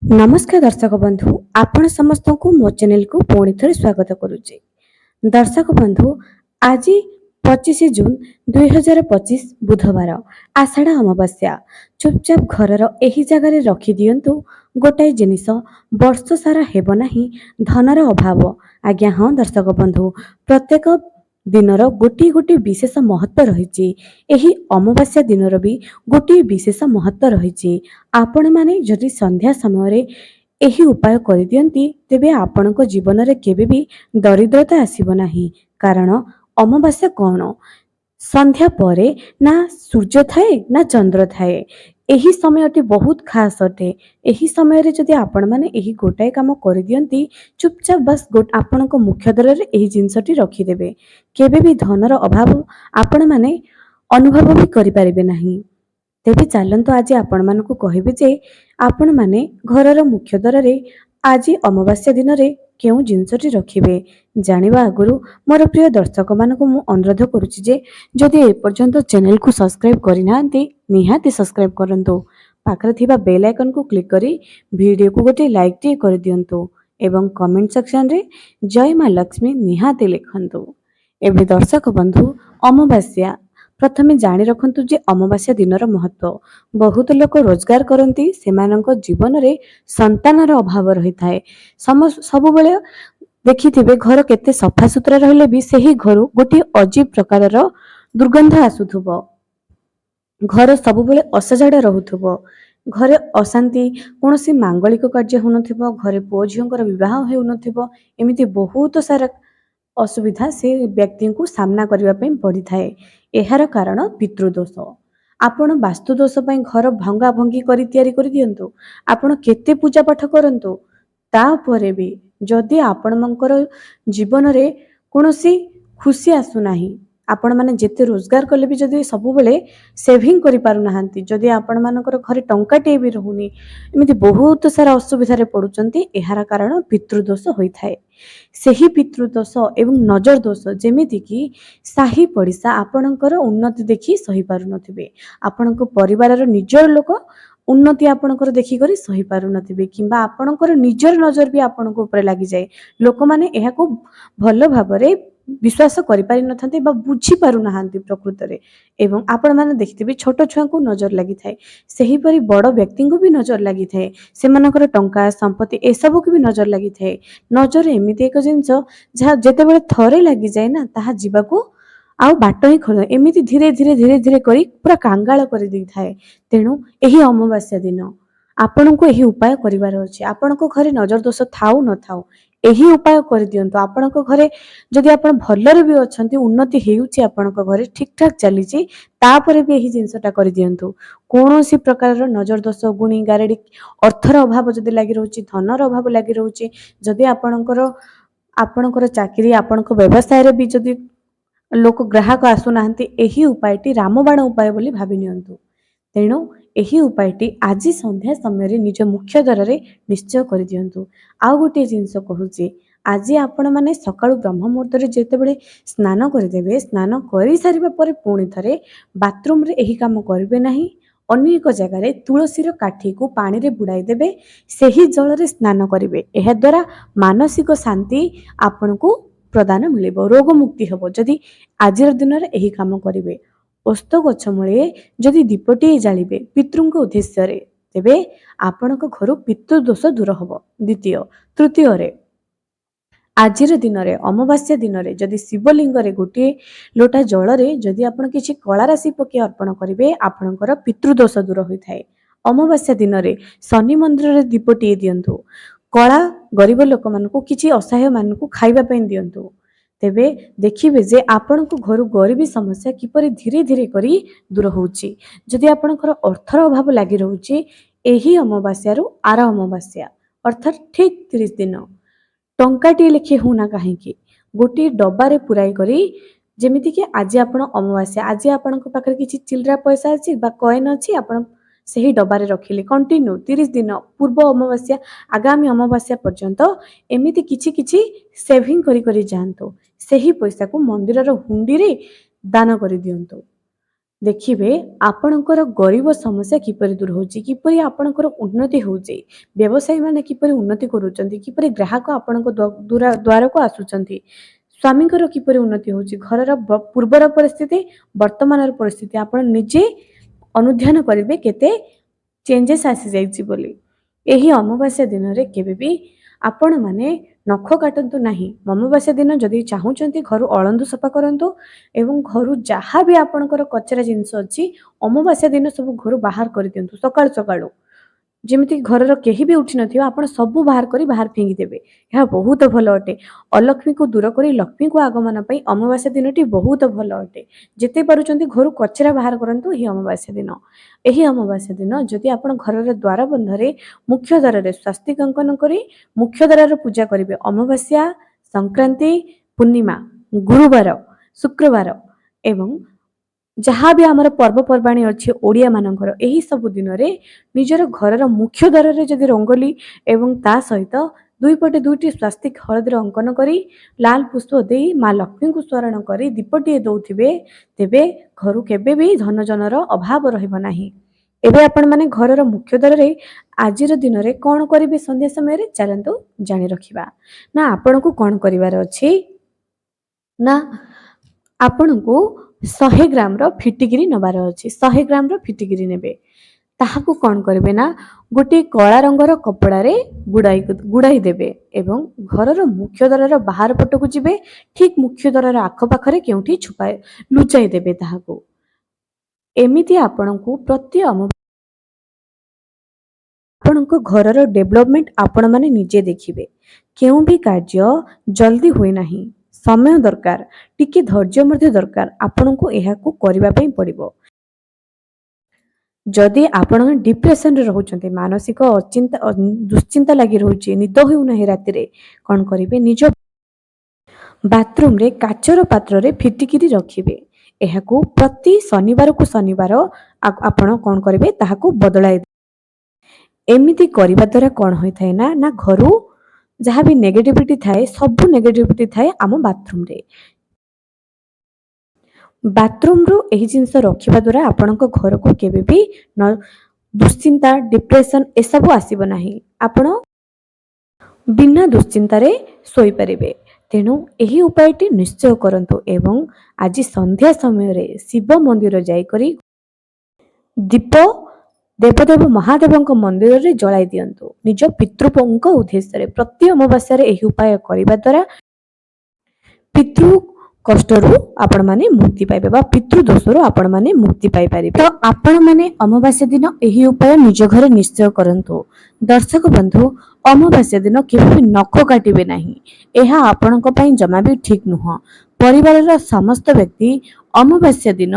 नमस्कार दर्शक बंधु आपण समस्त को मो चैनल को पुणी थे स्वागत करुचे। दर्शक बंधु आज 25 जून 2025 बुधवार आषाढ़ अमावास्या चुपचाप घरर एही जगार रखी दियंतु गोटाए जिनिस वर्ष सारा हेब नाही धनर अभाव। आज्ञा हाँ दर्शक बंधु प्रत्येक दिनर गोटी गोटी विशेष महत्व रही। एही अमावास्या दिनर भी गोटी विशेष महत्व रही। आपण माने जदि संध्या समय एही उपाय कर दियंती तेबे आपणक जीवन रे केबे भी दरिद्रता आसीब नाही। कारण अमावास्या कौन संध्या परे ना सूर्य थाए ना चंद्र थाए। एही समयटी बहुत खास अटे। एही समय रे जदि आपण माने एही गोटाए काम कर दियंती चुपचाप बस आपणक मुख्य द्वार रे एही जिंसटी रखी देबे केबे भी धनर अभाव आपण माने अनुभव भी करि परिबे नाही। तेबे चलंतु आज आपण मानकु कहिबे जे आपण माने घरर मुख्य द्वार रे आज अमावास्या दिन रे केउ जिंसटी रखिबे जानिबा आगुरु मोर प्रिय दर्शक मानकु मु अनुरोध करूची जे जदि ए पर्यंत चैनल को सब्सक्राइब करिनांती निहाती सब्सक्राइब करंतु पाखरे थिबा बेल आइकन को क्लिक करी वीडियो को गोटे लाइक टी कर दियंतु एवं कमेंट सेक्शन रे जय मां लक्ष्मी निहाती लिखंतु। एबे दर्शक बंधु अमावास्या प्रथमे जानी रखंतु जे अमावास्या दिनर महत्व। बहुत लोक रोजगार करती सेमानक जीवन रे संतानर अभाव रही थाए। सब बेले देखिथिबे घर केते सफा सुतरा रहले भी सही घर गोटे अजीब प्रकार दुर्गंध आसुथुबो। घर सब बेले असजाड़ा रहुथुबो। घरे अशांति कोनोसी मांगलिक कार्य होनथिबो। घरे पुओ झियोंकर विवाह हेउनथिबो। एमिति बहुत सारा असुविधा से व्यक्ति को सामना करने पे पड़ी थाए। एहार कारण पितृदोष। आपण वास्तुदोष घर भंगा भंगी करी तैयारी कर दियंतु। आपण केते पूजा पाठ करंतु तापरे भी जदि आपणकर जीवन रे कोनोसी खुशी आसु नाही आपण माने जेते रोजगार कले भी जदि सब बेले सेविंग करि पारु नाहंती जदि आपण मानकर घरे टंकाटे भी रहुनी एमिति बहुत सारा असुविधा रे पडुचंती। एहार कारण पितृदोष होई थाए। सही पितृदोष एवं नजर दोष जेमिति कि साही पड़िशा आपणकर उन्नति देखि सही पारु नथिबे। आपणक परिवारर निजर लोक उन्नति आपणकर देखि करी सही पारु नथिबे किंबा आपणकर निजर नजर भी आपणक ऊपर लागि जाय। लोक माने एहाको भल भाबरे विश्वास करि पारि नथांते बा बुझी पारु नाहांती प्रकृत रे। एवं आपण माने देखिथिबे छोट छुआ को नजर लागि थाए सही परि बड़ व्यक्ति को भी नजर लागि थाए। सेमानकर टंका संपत्ति ए सब को भी नजर लागि थाए। नजर एमिति एक जिंस जहा जेते बेले थरे लागि जाय ना ताहा जीवाको आउ बाट ही खोल एमिति धीरे धीरे धीरे धीरे करी पूरा कांगाल कर दी थाए। तेणु एही अमावास्या दिन आपण को एही उपाय करिवार अछि। आपण को घरे नजर दोष थाउ न थाउ एही उपाय कर दियंतु। आपण को घरे जदि आपण भलरे भी अछंती उन्नति हेउची आपण को घरे ठीक ठाक चली छी तापरे भी एही जिंसटा कर दियंतु। कोनोसी प्रकार नजर दोष गुणी गारेडी अर्थर अभाव जदि लागि रहउची धनर अभाव लागि रहउची जदि आपणकर चाकरी आपणको व्यवसाय रे भी जदि लोक ग्राहक आसु नाहंती एही उपायटी रामबाण उपाय बोली भाबी नियंतु। तेणु एही उपायटी आज संध्या समय निज मुख्य द्वार रे निश्चय कर दियंतु। आउ गोटे जिंस कहूची आज आपण माने सकाळु ब्रह्म मुहूर्त रे जेतेबेले स्नान करदेबे स्नान करि सारिबा परे पुणी थरे बाथरूम रे एही काम करिवे नाही। अन्य एक जगह रे तुलसीर काठी को पानी रे बुड़ाई देबे सही जल रे स्नान करिवे। एहा द्वारा मानसिक शांति आपण को प्रदान मिलिबो रोग मुक्ति हबो जदि आजिर दिन रे एही काम करिवे। ओस्त गछ मूले जदि दीपटी जालिबे पितृंक उद्देश्य रे तेबे आपणक घर पितृ दोष दूर हबो। द्वितीय तृतीय रे आजिर दिन रे अमावास्या दिन रे जदि शिवलिंग रे गोटे लोटा जल रे जदि आपण किछि कला राशि पके अर्पण करिवे आपणकर पितृदोष दूर होई थाए। अमावास्या दिन रे शनि मंदिर रे दीपटी दियंतु। कला गरीब लोक मानकु किछि असहाय मानकु खाइबा पई दियंतु। तेबे देखिबे जे आपणको घर गरीबी समस्या किपरि धीरे धीरे करी दूर होउची। जदि आपणकर अर्थर अभाव लागि रहउची एही अमावास्या रु आर अमावास्या अर्थात ठीक 30 दिन टंकाटी लेखे होना काहेकि गोटे डब्बारे पुराई करी जेमिति कि आज आपण अमावास्या आज आपणको पाखरे किछि चिल्ड्रा पैसा अछि बा कॉइन अछि आपण सही डब्बारे रखिले कंटिन्यू 30 दिन पूर्व अमावास्या आगामी अमावास्या पर्यंत एमिति किछि किछि सेविंग करी जांतो। सही पैसा को मंदिर रो हुंडी रे दान करि दियंतो। ଦେଖିବେ ଆପଣଙ୍କର ଗରିବ ସମସ୍ୟା କିପରି ଦୂର ହେଉଛି, କିପରି ଆପଣଙ୍କର ଉନ୍ନତି ହେଉଛି, ବ୍ୟବସାୟୀମାନେ କିପରି ଉନ୍ନତି କରୁଛନ୍ତି, କିପରି ଗ୍ରାହକ ଆପଣଙ୍କ ଦ୍ୱାରକୁ ଆସୁଛନ୍ତି, ସ୍ୱାମୀଙ୍କର କିପରି ଉନ୍ନତି ହେଉଛି, ଘରର ପୂର୍ବର ପରିସ୍ଥିତି ବର୍ତ୍ତମାନର ପରିସ୍ଥିତି ଆପଣ ନିଜେ ଅନୁଧ୍ୟାନ କରିବେ କେତେ ଚେଞ୍ଜେସ୍ ଆସିଯାଇଛି ବୋଲି। ଏହି ଅମାବାସ୍ୟା ଦିନରେ କେବେ ବି ଆପଣମାନେ ନଖ କାଟନ୍ତୁ ନାହିଁ। ଅମାବାସ୍ୟା ଦିନ ଯଦି ଚାହୁଁଛନ୍ତି ଘରୁ ଅଳନ୍ଧୁ ସଫା କରନ୍ତୁ ଏବଂ ଘରୁ ଯାହା ବି ଆପଣଙ୍କର କଚରା ଜିନିଷ ଅଛି ଅମାବାସ୍ୟା ଦିନ ସବୁ ଘରୁ ବାହାର କରିଦିଅନ୍ତୁ ସକାଳୁ ସକାଳୁ। ଯେମିତି ଘରର କେହି ବି ଉଠି ନଥିବ ଆପଣ ସବୁ ବାହାର କରି ବାହାର ଫିଙ୍ଗିଦେବେ। ଏହା ବହୁତ ଭଲ ଅଟେ। ଅଲକ୍ଷ୍ମୀକୁ ଦୂର କରି ଲକ୍ଷ୍ମୀକୁ ଆଗମନ ପାଇଁ ଅମାବାସ୍ୟା ଦିନଟି ବହୁତ ଭଲ ଅଟେ। ଯେତେ ପାରୁଛନ୍ତି ଘରୁ କଚରା ବାହାର କରନ୍ତୁ ଏହି ଅମାବାସ୍ୟା ଦିନ। ଏହି ଅମାବାସ୍ୟା ଦିନ ଯଦି ଆପଣ ଘରର ଦ୍ୱାର ବନ୍ଧରେ ମୁଖ୍ୟ ଦ୍ୱାରରେ ସ୍ୱାସ୍ତିକ ଅଙ୍କନ କରି ମୁଖ୍ୟ ଦ୍ୱାରର ପୂଜା କରିବେ ଅମାବାସ୍ୟା, ସଂକ୍ରାନ୍ତି, ପୂର୍ଣ୍ଣିମା, ଗୁରୁବାର, ଶୁକ୍ରବାର ଏବଂ ଯାହା ବି ଆମର ପର୍ବପର୍ବାଣୀ ଅଛି ଓଡ଼ିଆମାନଙ୍କର ଏହି ସବୁ ଦିନରେ ନିଜର ଘରର ମୁଖ୍ୟ ଦ୍ୱାରରେ ଯଦି ରଙ୍ଗୋଲି ଏବଂ ତା ସହିତ ଦୁଇପଟେ ଦୁଇଟି ସ୍ୱାସ୍ତିକ ହଳଦୀର ଅଙ୍କନ କରି ଲାଲ ପୁଷ୍ପ ଦେଇ ମା ଲକ୍ଷ୍ମୀଙ୍କୁ ସ୍ମରଣ କରି ଦୀପଟିଏ ଦେଉଥିବେ ତେବେ ଘରୁ କେବେ ବି ଧନଜନର ଅଭାବ ରହିବ ନାହିଁ। ଏବେ ଆପଣମାନେ ଘରର ମୁଖ୍ୟ ଦ୍ୱାରରେ ଆଜିର ଦିନରେ କ'ଣ କରିବେ ସନ୍ଧ୍ୟା ସମୟରେ ଚାଲନ୍ତୁ ଜାଣି ରଖିବା। ନା ଆପଣଙ୍କୁ କ'ଣ କରିବାର ଅଛି ନା ଆପଣଙ୍କୁ 100 ଗ୍ରାମର ଫିଟିକିରି ନେବାର ଅଛି। 100 ଗ୍ରାମର ଫିଟିକିରି ନେବେ। ତାହାକୁ କ'ଣ କରିବେ ନା ଗୋଟିଏ କଳା ରଙ୍ଗର କପଡ଼ାରେ ଗୁଡ଼ାଇ ଦେବେ ଏବଂ ଘରର ମୁଖ୍ୟ ଦ୍ୱାରର ବାହାର ପଟକୁ ଯିବେ। ଠିକ୍ ମୁଖ୍ୟ ଦ୍ୱାରର ଆଖପାଖରେ କେଉଁଠି ଲୁଚାଇ ଦେବେ ତାହାକୁ। ଏମିତି ଆପଣଙ୍କୁ ପ୍ରତି ଆପଣଙ୍କ ଘରର ଡେଭଲପମେଣ୍ଟ ଆପଣମାନେ ନିଜେ ଦେଖିବେ। କେଉଁ ବି କାର୍ଯ୍ୟ ଜଲ୍ଦି ହୁଏ ନାହିଁ, ସମୟ ଦରକାର, ଟିକେ ଧୈର୍ଯ୍ୟ ମଧ୍ୟ ଦରକାର। ଆପଣଙ୍କୁ ଏହାକୁ କରିବା ପାଇଁ ପଡ଼ିବ। ଯଦି ଆପଣ ଡିପ୍ରେସନରେ ରହୁଛନ୍ତି, ମାନସିକ ଦୁଶ୍ଚିନ୍ତା ଲାଗି ରହୁଛି, ନିଦ ହେଉନାହିଁ ରାତିରେ, କ'ଣ କରିବେ ନିଜ ବାଥରୁମରେ କାଚର ପାତ୍ରରେ ଫିଟିକିରି ରଖିବେ। ଏହାକୁ ପ୍ରତି ଶନିବାରକୁ ଶନିବାର ଆପଣ କ'ଣ କରିବେ ତାହାକୁ ବଦଳାଇ ଦେବେ। ଏମିତି କରିବା ଦ୍ୱାରା କ'ଣ ହୋଇଥାଏ ନା ଘରୁ ଯାହା ବି ନେଗେଟିଭିଟି ଥାଏ ସବୁ ନେଗେଟିଭିଟି ଥାଏ ଆମ ବାଥରୁମରେ। ବାଥରୁମରୁ ଏହି ଜିନିଷ ରଖିବା ଦ୍ୱାରା ଆପଣଙ୍କ ଘରକୁ କେବେ ବି ଦୁଶ୍ଚିନ୍ତା, ଡିପ୍ରେସନ ଏସବୁ ଆସିବ ନାହିଁ। ଆପଣ ବିନା ଦୁଶ୍ଚିନ୍ତାରେ ଶୋଇପାରିବେ। ତେଣୁ ଏହି ଉପାୟଟି ନିଶ୍ଚୟ କରନ୍ତୁ ଏବଂ ଆଜି ସନ୍ଧ୍ୟା ସମୟରେ ଶିବ ମନ୍ଦିର ଯାଇକରି ଦୀପ ଦେବଦେବ ମହାଦେବଙ୍କ ମନ୍ଦିରରେ ଜଳାଇ ଦିଅନ୍ତୁ ନିଜ ପିତୃପଙ୍କ ଉଦ୍ଦେଶ୍ୟରେ। ପ୍ରତି ଅମାବାସ୍ୟାରେ ଏହି ଉପାୟ କରିବା ଦ୍ୱାରା ପିତୃ କଷ୍ଟରୁ ଆପଣମାନେ ମୁକ୍ତି ପାଇବେ ବା ପିତୃ ଦୋଷରୁ ଆପଣମାନେ ମୁକ୍ତି ପାଇପାରିବେ। ତ ଆପଣମାନେ ଅମାବାସ୍ୟା ଦିନ ଏହି ଉପାୟ ନିଜ ଘରେ ନିଶ୍ଚୟ କରନ୍ତୁ। ଦର୍ଶକ ବନ୍ଧୁ, ଅମାବାସ୍ୟା ଦିନ କେବେ ବି ନଖ କାଟିବେ ନାହିଁ। ଏହା ଆପଣଙ୍କ ପାଇଁ ଜମା ବି ଠିକ୍ ନୁହଁ। ପରିବାରର ସମସ୍ତ ବ୍ୟକ୍ତି ଅମାବାସ୍ୟା ଦିନ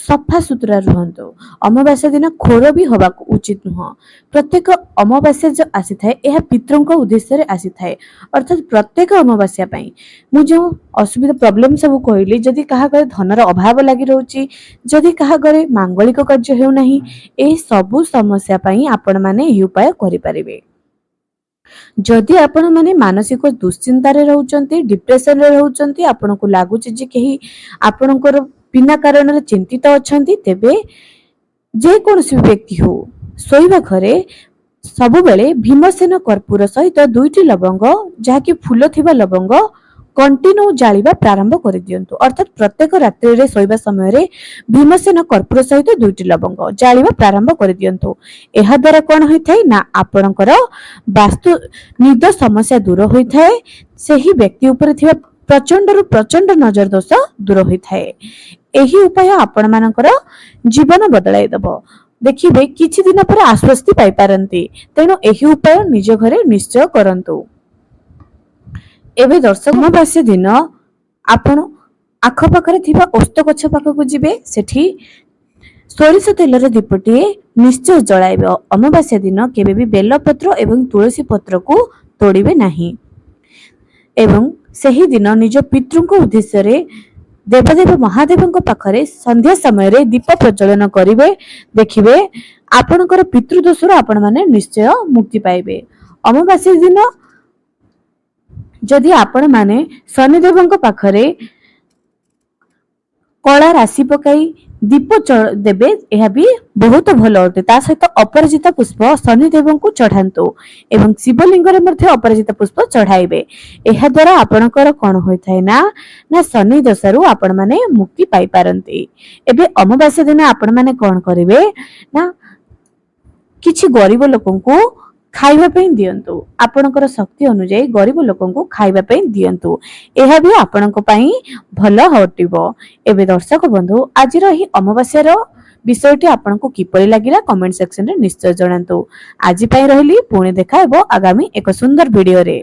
ସଫା ସୁତୁରା ରୁହନ୍ତୁ। ଅମାବାସ୍ୟା ଦିନ ଖୋର ବି ହେବାକୁ ଉଚିତ ନୁହଁ। ପ୍ରତ୍ୟେକ ଅମାବାସ୍ୟା ଯୋଉ ଆସିଥାଏ ଏହା ପିତୃଙ୍କ ଉଦ୍ଦେଶ୍ୟରେ ଆସିଥାଏ। ଅର୍ଥାତ୍ ପ୍ରତ୍ୟେକ ଅମାବାସ୍ୟା ପାଇଁ ମୁଁ ଯେଉଁ ଅସୁବିଧା ପ୍ରୋବ୍ଲେମ ସବୁ କହିଲି, ଯଦି କାହା ଘରେ ଧନର ଅଭାବ ଲାଗି ରହୁଛି, ଯଦି କାହା ଘରେ ମାଙ୍ଗଳିକ କାର୍ଯ୍ୟ ହେଉନାହିଁ, ଏହି ସବୁ ସମସ୍ୟା ପାଇଁ ଆପଣମାନେ ଏହି ଉପାୟ କରିପାରିବେ। ଯଦି ଆପଣମାନେ ମାନସିକ ଦୁଶ୍ଚିନ୍ତାରେ ରହୁଛନ୍ତି, ଡିପ୍ରେସନରେ ରହୁଛନ୍ତି, ଆପଣଙ୍କୁ ଲାଗୁଛି ଯେ କେହି ଆପଣଙ୍କର ବିନା କାରଣରେ ଚିନ୍ତିତ ଅଛନ୍ତି, ତେବେ ଯେକୌଣସି ବ୍ୟକ୍ତି ହଉ ଶୋଇବା ଘରେ ସବୁବେଳେ ଭୀମସେନ କର୍ପୂର ସହିତ 2ଟି ଲବଙ୍ଗ, ଯାହାକି ଫୁଲ ଥିବା ଲବଙ୍ଗ କଣ୍ଟିନ୍ୟୁ ଜାଳିବା ପ୍ରାରମ୍ଭ କରିଦିଅନ୍ତୁ। ଅର୍ଥାତ୍ ପ୍ରତ୍ୟେକ ରାତ୍ରିରେ ଶୋଇବା ସମୟରେ ଭୀମସେନ କର୍ପୂର ସହିତ 2ଟି ଲବଙ୍ଗ ଜାଳିବା ପ୍ରାରମ୍ଭ କରିଦିଅନ୍ତୁ। ଏହା ଦ୍ୱାରା କ'ଣ ହୋଇଥାଏ ନା ଆପଣଙ୍କର ବାସ୍ତୁ ନିଦ ସମସ୍ୟା ଦୂର ହୋଇଥାଏ। ସେହି ବ୍ୟକ୍ତି ଉପରେ ଥିବା ପ୍ରଚଣ୍ଡରୁ ପ୍ରଚଣ୍ଡ ନଜର ଦୋଷ ଦୂର ହୋଇଥାଏ। ଏହି ଉପାୟ ଆପଣମାନଙ୍କର ଜୀବନ ବଦଳାଇ ଦେବ। ଦେଖିବେ କିଛି ଦିନ ପରେ ଆଶ୍ୱସ୍ତି ପାଇପାରନ୍ତି। ତେଣୁ ଏହି ଉପାୟ ନିଜ ଘରେ ନିଶ୍ଚୟ କରନ୍ତୁ। ଏବେ ଦର୍ଶକ, ଅମାବାସ୍ୟା ଦିନ ଆପଣ ଆଖପାଖରେ ଥିବା ଓସ୍ତ ଗଛ ପାଖକୁ ଯିବେ। ସେଠି ସୋରିଷ ତେଲର ଦୀପଟିଏ ନିଶ୍ଚୟ ଜଳାଇବେ। ଅମାବାସ୍ୟା ଦିନ କେବେ ବି ବେଲପତ୍ର ଏବଂ ତୁଳସୀ ପତ୍ରକୁ ତୋଡ଼ିବେ ନାହିଁ ଏବଂ ସେହି ଦିନ ନିଜ ପିତୃଙ୍କ ଉଦ୍ଦେଶ୍ୟରେ ଦେବଦେବ ମହାଦେବଙ୍କ ପାଖରେ ସନ୍ଧ୍ୟା ସମୟରେ ଦୀପ ପ୍ରଜ୍ୱଳନ କରିବେ। ଦେଖିବେ ଆପଣଙ୍କର ପିତୃଦୋଷରୁ ଆପଣମାନେ ନିଶ୍ଚୟ ମୁକ୍ତି ପାଇବେ। ଅମାବାସ୍ୟା ଦିନ ଯଦି ଆପଣମାନେ ଶନିଦେବଙ୍କ ପାଖରେ କଳା ରାଶି ପକାଇ दीप देवे यह भी बहुत भल अटे ता सहित अपराजिता पुष्प शनिदेव को चढ़ातु एवं शिवलिंग अपराजिता पुष्प चढ़ाइबे। यह द्वारा आपणकर कौन होता है ना शनि दशारु आपण माने मुक्ति पाई पारंती। एबे अमावास्या दिन आपण माने कौन करिवे ना किछि गरीब लोकन को खाइबा पे दियंतु आपणकर शक्ति अनुसार गरीब लोकन को खाइबा पे दियंतु यह भी आपणक पई भल हटिबो। एबे दर्शक बंधु आज रही अमावास्यार विषयटी आपनको किपरि लागिला कमेंट सेक्शन रे निश्चय जणांतु। आज पई रहली पुणी देखा हेबो आगामी एक सुंदर वीडियो रे।